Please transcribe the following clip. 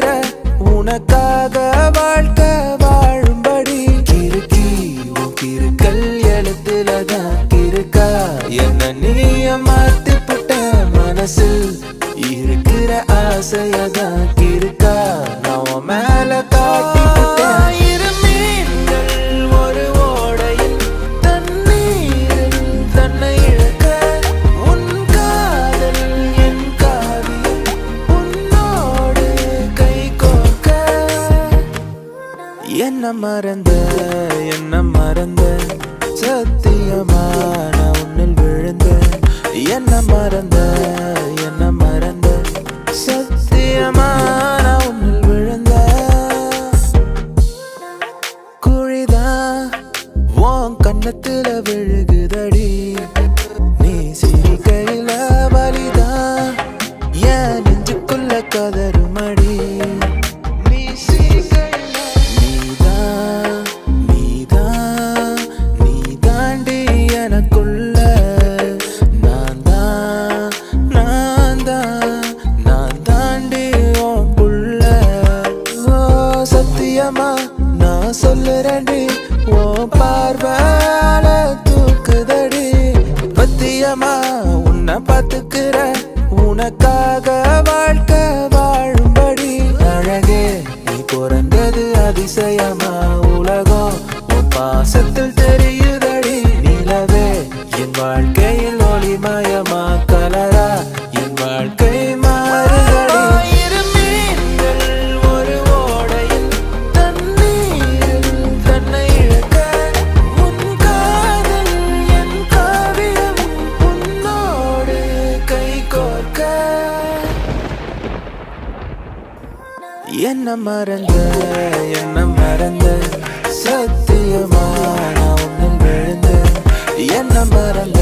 பார்த்துக்கிற உனக்காக வாழ்க்கை வாழும்படி கிறுக்கி உன் கிறுக்கல் எழுத்துலதான் இருக்கா என்ன நீய மாத்திப்புட்ட மனசில் இருக்கிற ஆசையதான் இருக்கா நான் உன் மேல காட்டிப்புட்டேன் இரு மீன்கள் ஒரு ஓடையில் தண்ணீரில் தன்னை இழக்க உன் காதல் என் காவியம் உன்னோடு கை கோர்க்க என்ன மறந்த சத்தியமா நான் உன்னில் விழுந்த என்ன மறந்த சத்தியமா நான் உன்னில் விழுந்த குழிதான் உன் கண்ணத்துல விழுகுதடி நீ சிரிக்கையில வலிதான் என் நெஞ்சுக்குள்ள கதறுமடி நீ சிரிக்கையில நீ தாண்டி எனக்குள்ள நான் தாண்டி உன் புள்ள சத்தியமா நான் சொல்லுறேன்டி உன் பார்வால தூக்குதடி பத்தியமா உன்னை பார்த்துக்கிற உனக்காக வாழ்க்கை வாழும்படி அழகே நீ பிறந்தது அதிசயமா உலகம் உன் பாசத்தில் தெரியுதடி நிலவே என் வாழ்க்கையில் ஒளிமயமா கலரா என் வாழ்க்கை மாறுதடி இரு மீன்கள் ஒரு ஓடையில் தண்ணீரில் தன்னை இழக்க உன் காதல் என் காவியம் உன்னோடு கை கோர்க்க என்ன மறந்த சத்தியமா நான் உன்னில் விழுந்த என்ன மறந்த